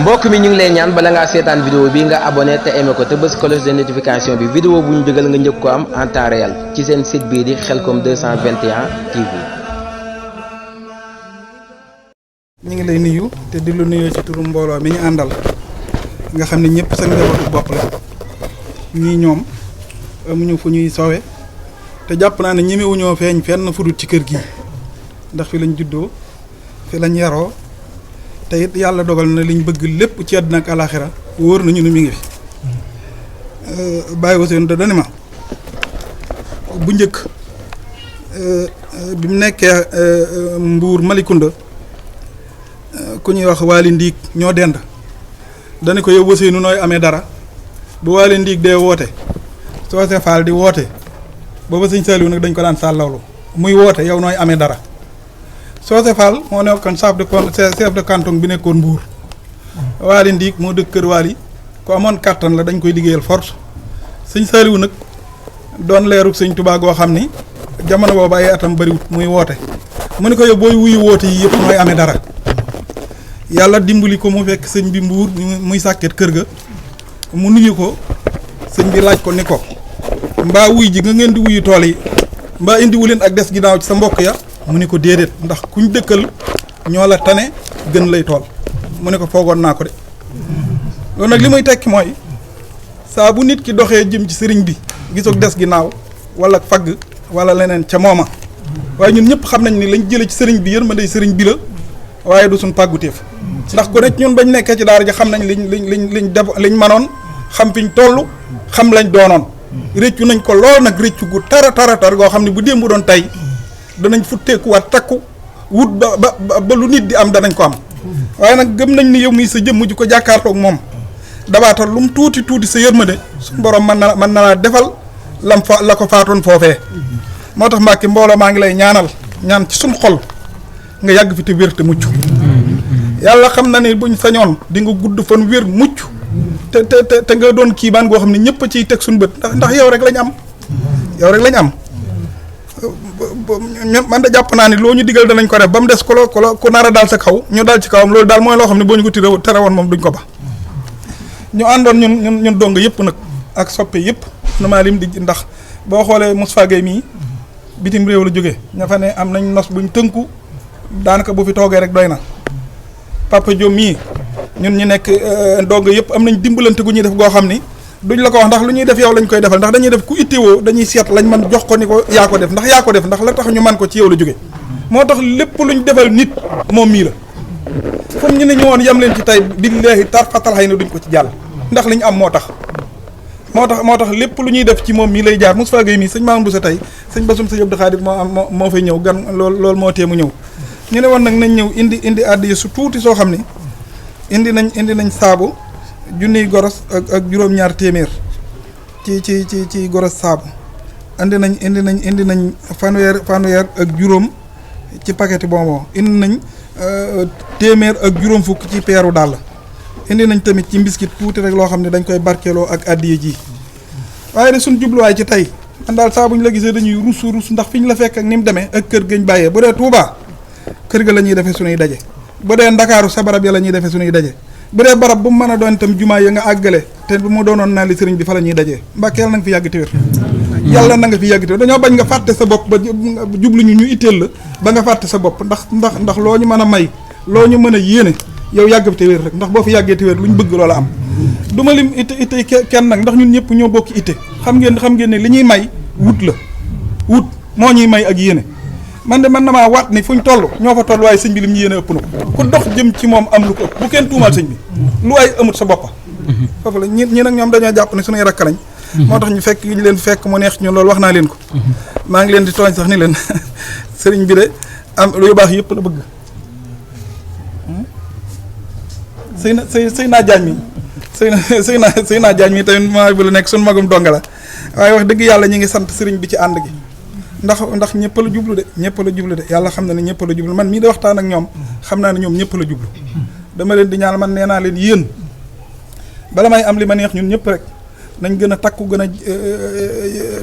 mbokk mi ñu ngi lay ñaan bala ngaa seetaan vidéo bi nga abonné te aimé ko te bës cloche de notification bi vidéo bu ñu dugal nga njëkk ko am en temps réel ci seen site bii di Khelcom 221 TV. ñu ngi lay nuyu te di lu nuyoo ci turu mbooloo mi ñu àndal nga xam ne ñëpp seen njabootu bopp la ñii ñoom amuñu fu ñuy sowe te jàpp naa ne ñemewuñoo feeñ fenn fudut ci kër gi ndax fi lañ juddoo fi lañ yaroo te it yàlla dogal na liñ bëgg lépp ci àddina ak alaaxira wóor nañu ne mi ngi fi bàyyi waseen da dani ma bu njëkk bi mu nekkee Mbuur Malikunda ku ñuy wax Waali Ndiig ñoo dend dani ko yow waseenu nooy amee dara bu Waali Ndiig dee woote Soose Faal di woote booba sëñ Saliou nag dañ ko daan sàllawlu muy woote yow nooy amee dara Soose Fall moo nekkoon chef de canton bi nekkoon Mbuur Waali Ndiig moo dëkk kër Waali ko amoon kàttan la dañ koy liggéeyal force sëñ Saliou nag doon leerug sëñ Tuubaa goo xam ni jamono boobu ay atam bariwut muy woote mu ne ko yow booy wuyu woote yi yëpp mooy amee dara yàlla dimbali ko mu fekk sëñ bi Mbuur muy sàkket kër ga mu nuyu ko sëñ bi laaj ko ni ko mbaa wuy ji nga ngeen di wuyu tool yi mbaa indiwu leen ak des ginnaaw ci sa mbokk ya mu ne ko déedéet ndax kuñ dëkkal ñoo la tane gën lay tool mu ne ko foogoon naa ko de loolu nag li muy tekki mooy saa bu nit ki doxee jëm ci sëriñ bi gisoog des ginnaaw wala fagg wala leneen ca mooma waaye ñun ñëpp xam nañ ni lañ jële ci sëriñ bi yërmande sëriñ bi la waaye du suñ pàgguteef ndax ku nekk ñun bañ nekkee ci daara ji xam nañ liñ manoon xam fiñ toll xam lañ doonoon réccu nañ ko lool nag réccu gu tara goo xam ne bu démb doon tey danañ futteekuwaat takku wut ba lu nit di am danañ ko am waaye nag gëm nañ ni yow mii sa jëmm ji ko jàkkaarloog moom dabaatal lu mu tuuti sa yërmande suñu borom mën na laa defal la ko faatoon foofee moo tax Mbàkke mbooloo maa ngi lay ñaan ci suñ xol nga yàgg fi te wér te mucc yàlla xam na ne buñ sañoon di nga gudd fan wér mucc te nga doon kii baan goo xam ne ñëpp a ciy teg suñu bët ndax yow rek lañ am man da jàpp naa ni loo ñu digal danañ ko def ba mu des ku nar a daal sa kaw ñu daal ci kawam loolu daal mooy loo xam ne boo ñu ko tere woon moom duñ ko ba ñu àndoon ñun dong yëpp nag ak soppe yëpp nu maa lim di ndax boo xoolee Moustapha Gueye mii bitim réew la jógee ña fa ne am nañ nos buñ tënku daanaka bu fi toogee rek doy na Papa Diop mii ñun ñu nekk dong yëpp am nañ dimbalante gu ñuy def goo xam ni duñ la ko wax ndax lu ñuy def yow lañ koy defal ndax dañuy def ku itteewoo dañuy seet lañ man jox ko ni ko yaa ko def ndax la tax ñu man ko ci yow la jóge moo tax lépp luñ defal nit moom mii la fu ñu ne ñu woon yam leen ci tey billaahi tarfatal xëy na duñ ko ci jàll ndax liñ am moo tax lépp lu ñuy def ci moom mii lay jaar Moustapha Gueye mii sëñ Maam Boussa tey sëñ Basum sëñ Abdou Khadir moo fay ñëw gan loolu moo tee mu ñëw ñu ne woon nag nañ ñëw indi àddiya su tuuti soo xam ni indi nañ saabu junniy goros ak juróom-ñaar téeméer ci goros saabu indi nañ fanweer ak juróom ci paquet bonbon indi nañ téeméer ak juróom fukk ci peeru dàll indi nañ tamit ci mbiskit tuuti rek loo xam ne dañ koy barkeeloo ak addiye ji waaye de suñ jubluwaay ci tey man daal saa bu ñu la gisee dañuy rus ndax fi ñu la fekk ak ni mu demee ak kër gañ bàyyee bu dee Touba kër ga la ñuy defee suñuy daje bu dee Ndakaaru sa barab ya la ñuy defee suñuy daje bu dee barab bu mu mën a doon itam jumaa ya nga àggale te bu mu doonoon naa li sëriñ bi fa la ñuy dajee Mbàkke yàlla na nga fi yàgg te wér yàlla na nga fi yàgg te wér dañoo bañ nga fàtte sa bopp ba jublu ñu itteel la ba nga fàtte sa bopp ndax loo ñu mën a may loo ñu mën a yéene yow yàgg fi te wér rek ndax boo fi yàggee te wér lu ñu bëgg loola am du ma lim itte kenn nag ndax ñun ñëpp ñoo bokki itte xam ngeen ne li ñuy may wut moo ñuy may ak yéene man de man na maa waat ni fuñ toll ñoo fa toll waaye sëñ bi lim ñu yéene ëpp na ko ku dox jëm ci moom am lu ko ëpp bu kenn tuumaal sëñ bi lu ay amut sa boppa foofu la ñi nag ñoom dañoo jàpp ne suñuy rakk lañ moo tax ñu fekk ñu leen fekk mu neex ñu loolu wax naa leen ko maa ngi leen di tooñ sax ni leen sëriñ bi de am lu baax yëpp la bëgg sëy naa jaañ mi sëy naa jaañ mi tamit maa bu la nekk suñu magum donga la waaye wax dëgg yàlla ñi ngi sant sëriñ bi ci ànd gi ndax ñëpp la jublu de yàlla xam na ne ñëpp la jublu man mii de waxtaan ak ñoom xam naa ne ñoom ñëpp la jublu dama leen di ñaan man nee naa leen yéen bala may am li ma neex ñun ñëpp rek nañ gën a takku gën a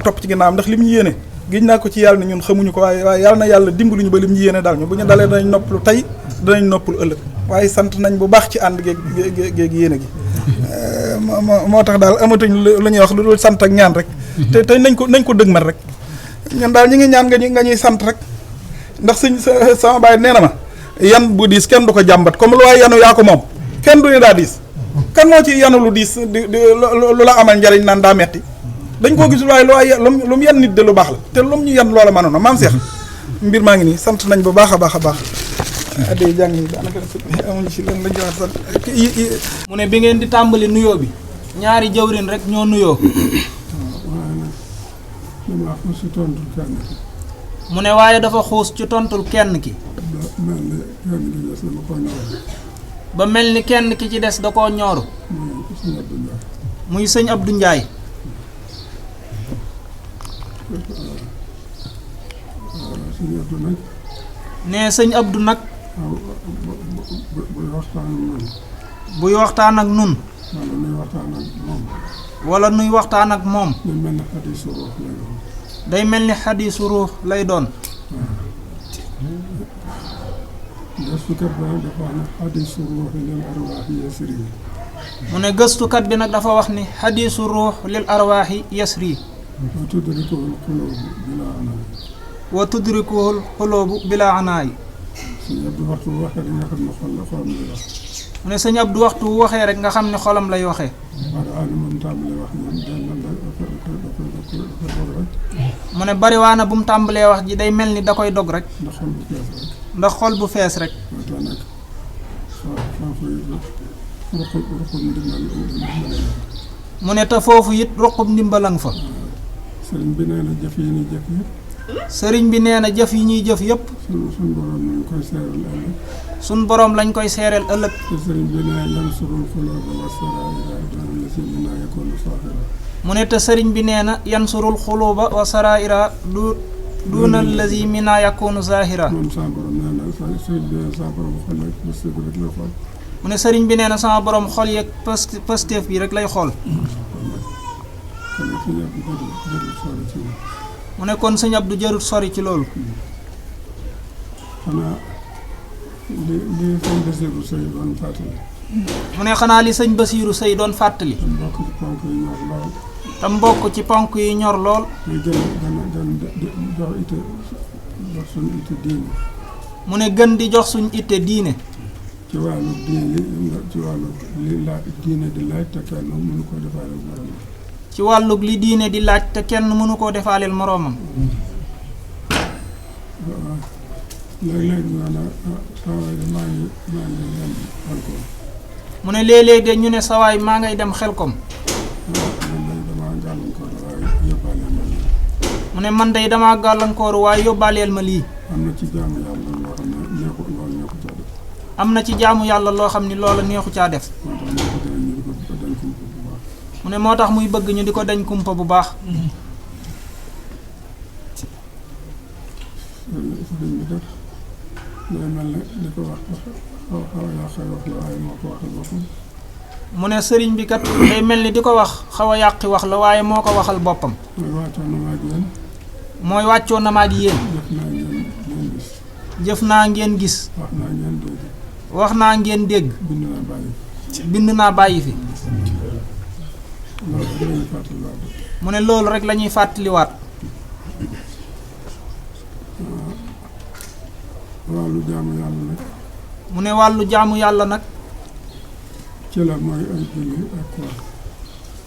topp ci ginnaawam ndax li mu yéene giñ naa ko ci yàlla ne ñun xamuñu ko waaye yàlla na yàlla dimbaluñu ba lim ñu yéene daal ñu bu ñu dalee danañ noppalu tey danañ noppalu ëllëg waaye sant nañ bu baax ci ànd géeg yéene gi moo tax daal amatuñ lu ñuy wax lu dul sant ak ñaan rek te nañ ko dëgmal rek ñun daal ñu ngi ñaan nga ñuy sant rek ndax sama baay nee na ma yan bu diis kenn du ko jàmbat comme lu waay yanu yaa ko moom kenn du ne daa diis kan moo ci yanu lu diis lu la amal njariñ naan daa metti dañ koo gisul waaye lu mu yan nit de lu baax la te lu mu ñu yan loola mënoon na maam Cheikh mbir maa ngi nii sant nañ bu baax a baax a baax adde jàng yi daanaka amuñu si leen lañ joxe sant mu ne bi ngeen di tàmbali nuyoo bi ñaari jawrin rek ñoo nuyoo mu ne waaye dafa xuus ci tontul kenn ki ba mel ni kenn ki ci des da koo ñooru muy sëñ Abdou Ndiaye ne sëñ Abdou nag buy waxtaan ak nun wala nuy waxtaan ak moom day mel ni xadiisu ruux lay doon mu ne gëstukat bi nag dafa wax ni xadiisu ruux lil arwaaxi yasri wa tudrikuhul xuloobu bila anaay mu ne sëñ Abdou waxtu wu waxee rek nga xam ne xolam lay waxee mu ne bariwaana bu mu tàmbalee wax ji day mel ni da koy dog rek ndax xol bu fees rek mu ne te foofu it ruqub ndimbalang fa sëriñ bi nee na jëf yi ñuy jëf yëpp sëriñ bi nee na jëf yi ñuy jëf yëpp suñ boroom lañ koy seereel ëllëg te sëriñ bi nee yansurul xulooba wa saraira doon la si mën naa yakunu saaxira mu ne te sëriñ bi nee na yansurul xuluuba wa saraira duuna allazi mina yakunu zahira moom sa borom nee na sëriñ bi nee na sa borom xol yeeg pëstéef bi rek lay xool mu ne sëriñ bi nee na sama borom xol yeeg pëstéef bi rek lay xool mu ne kon sëñ Abdou jarut sori ci loolu xanaa li sëñ Basiiru Sëy doon fàttali mu ne xanaa li sëñ Basiiru Sëy doon fàttali te mbokk ci ponk yi ñor lool muy gën jox ite jox suñu ite diine mu ne gën di jox suñ ite diine ci wàllu li la diine di laaj te kenn mënu ko defaale moroomam ci wàllug li diine di laaj te kenn mënu koo defaaleel moroomam léeg-léeg ñu ne sawaay de maa ngi dem Xelkom mu ne léeg-léeg de ñu ne sawaay maa ngay dem Xelkom mu ne man day damaa gàllankooru waaye yóbbaaleel ma lii am na ci jaamu yàlla loo xam ne loola neexu caa def mu ne moo tax muy bëgg ñu di ko dañ kumpa bu baax mu ne sëriñ bi kat day mel ni di ko wax xaw a yàqi wax la waaye moo ko waxal boppam mooy wàccoo na ma ak yéen jëf naa ngeen gis wax naa ngeen dégg bind naa bàyyi fi mu ne loolu rek la ñuy fàttaliwaat wàllu jaamu yàlla nag mu ne wàllu jaamu yàlla nag ci la mooy ay julli ak koor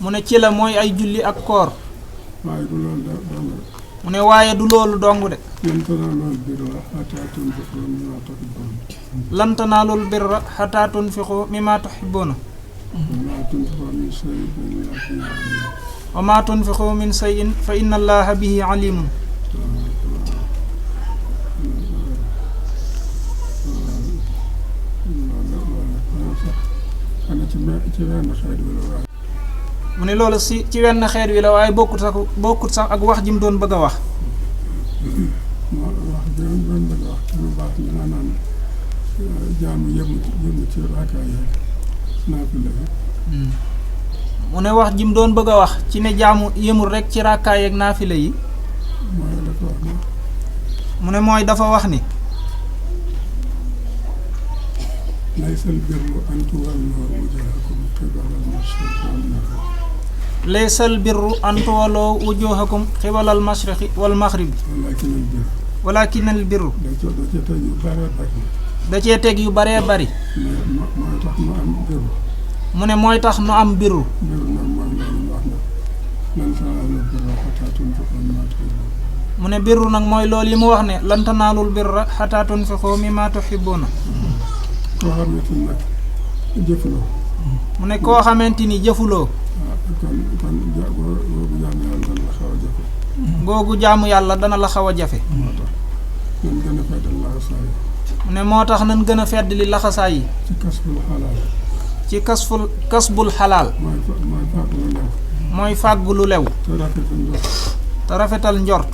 mu ne ci la mooy ay julli ak koor waaye du loolu dong mu ne waaye du loolu dong de lan tanaalul birra hattaa tunfiqu lan tanaalul birra hattaa tunfiqu mimmaa mimmaa tuhibbuun tuhibbuuna wa maa tunfiqu min shay'in fa inna Allaaha bihi aliimun mu ne loolu ci wenn xeet wi la waaye bokkut sax ak wax ji mu doon bëgg a wax wax ji mu doon bëgg a wax ci lu baax li nga naan jaamu yëmu ci raakaay yeeg naafila yi mu ne wax ji mu doon bëgg a wax ci ne jaamu yëmul rek ci raakaay yeeg naafila yi mooy dafa wax ne mu ne mooy dafa wax ni laysal birru an tuwallu wujuhakum qibala al-mashriqi wal maghrib. laysal birru an tuwallu wujuhakum qibala al-mashriqi wal maghribi walakin al birru walakin al birru da cee teg yu bare bari. da cee teg yu baree bari mooy tax mu am birru. mu ne mooy tax nu am birru birru nag mooy loolu wax na lan tanaalul birra hattaa tunfiqu mimmaa tuhibbuun. mu ne birru nag mooy loolu yi mu wax ne lan tanaalul birra hattaa tunfiqu mimmaa tuhibbuuna. koo xamante ni nag jëfuloo. mu ne koo xamante ni jëfuloo. googu jaamu yàlla dana la xaw a jafe. mu ne moo tax nan gën a fedd li laxasaay yi. ci kasbul xalaal. mooy fàggu lu lew. te rafetal njort.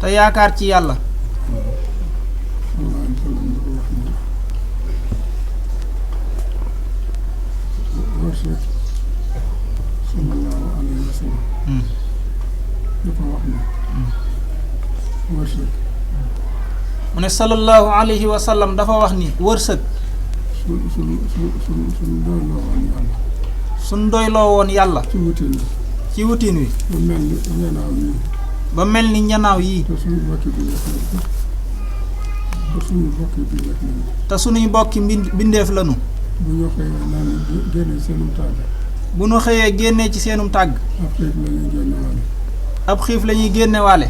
te yaakaar ci yàlla. wërsëg sallallahu alayhi wa sallam dafa wax ne wërsëg mu ne sallallahu alayhi wa sallam dafa wax ni wërsëg suñ doyloo woon yàlla suñ doyloo woon yàlla ci wutin wi ci wutin wi ba mel ni njanaaw yii ba mel ni njanaaw yii te suñu bokki bi te suñuy bokki bindeef lanu bu ñu xëyee naan génne seenum tàgg. bu ñu xëyee génnee ci seenum tàgg. ab xiif la ñuy génne waale. ab xiif la ñuy génne waale.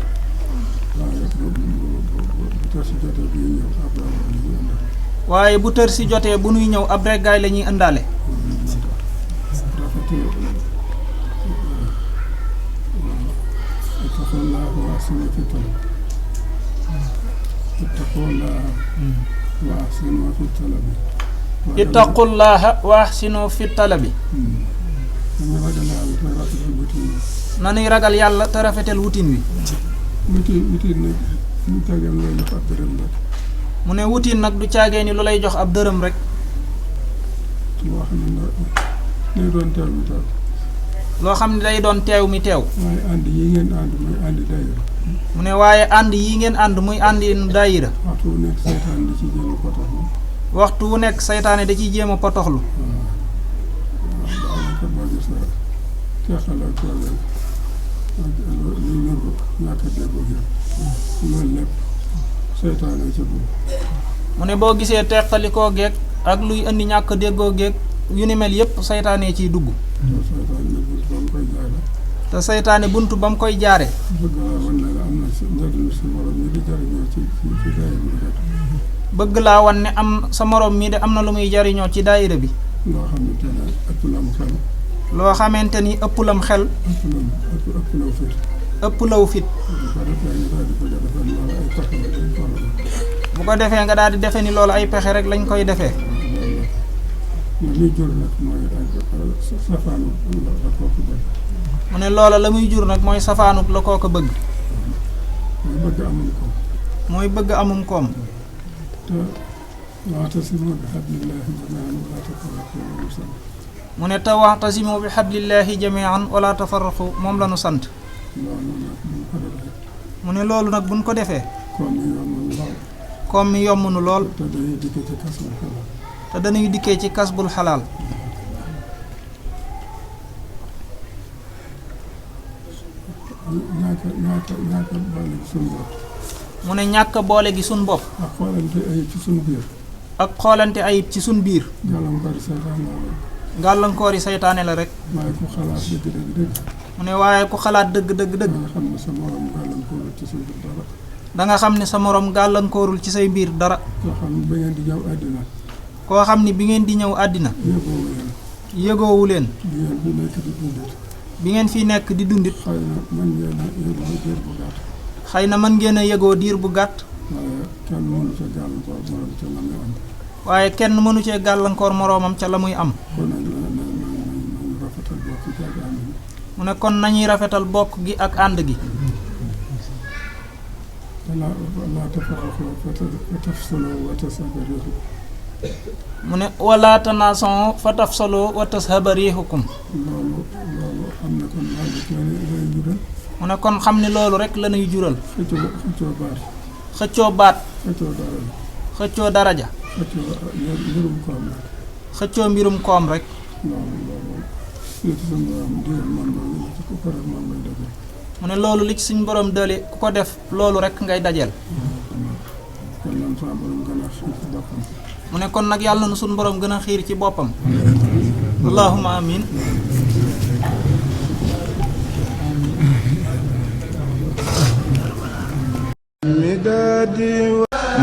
waaye bu tër si jotee bu ñuy ñëw ab reggaay la ñuy ëndaale. ittaqullaha wa ahsinu fi talabi. nanuy ragal yàlla te rafetal wutin wi. mu ne wutin nag du caagee ni lu lay jox ab dërëm rek. loo xam ne day doon teew mi teew. waaye ànd yi ngeen ànd muy àndi daayira. mu ne waaye ànd yi ngeen ànd muy àndi daayira. waxtu wu nekk seytaan di ci jéem a potoxlu. waxtu wu nekk seytaane da ciy jéem a potoxlu. mu ne boo gisee teqalikoo geeg ak luy indi ñàkk déggoo geeg yu ni mel yépp seytaane ciy dugg. te seytaane buntu ba mu koy jaare bëgg laa wan ne am sa morom mi de am na lu muy jariñoo ci daayira bi. loo xamante ni ëpp lam xel. ëpp law fit. bu ko defee nga daal di defe ni loolu ay pexe rek lañ koy defee. mu ne loola la muy jur nag mooy safaanuk la koo ko bëgg. mooy bëgg amum koom. mu ne te wa'tasimu bi hablillahi jami'an wala tafarraqu moom la nu sant. mu ne loolu nag buñ ko defee. koom mi yomb nu lool. te dañuy dikkee ci kasbul xalaal. mu ne ñàkk boole gi suñ bopp. ak xoolante ayib ci suñ biir. ak xoolante ayib ci suñ biir. gàllankoori seytaane la rek. waaye ku xalaat dëgg. mu ne waaye ku xalaat dëgg. da nga xam ne sa morom gàllankoorul ci say mbir dara. koo xam ne bi ngeen di ñëw àddina. yëgoowu leen. bi ngeen fi nekk di dundit. xëy na mën ngeen a yëgoo diir bu gàtt. waaye kenn mënu cee gàllankoor moroomam ca la muy am. mu ne kon nañuy rafetal bokk gi ak ànd gi. mu ne wala tanaasaw fa tafsalu wa tashaba riihukum. mu ne kon xam ni loolu rek la ñuy jural. xëccoo baat. xëccoo baat. xëccoo daraja. xëccoo daraja. xëccoo mbirum koom rek. xëccoo mbirum koom rek. mu ne loolu li ci suñu borom dële ku ko def loolu rek ngay dajeel. mu ne kon nag yàlla na suñu borom gën a xiir ci boppam. allahumma amin.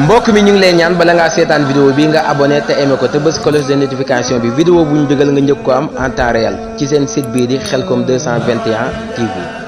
mbokk mi ñu ngi lay ñaan bala ngaa seetaan vidéo bi nga abonné te aimé ko te bës cloche de notification bi vidéo bu ñu dugal nga njëkk ko am en temps réel ci seen site bii di Khelcom 221 TV.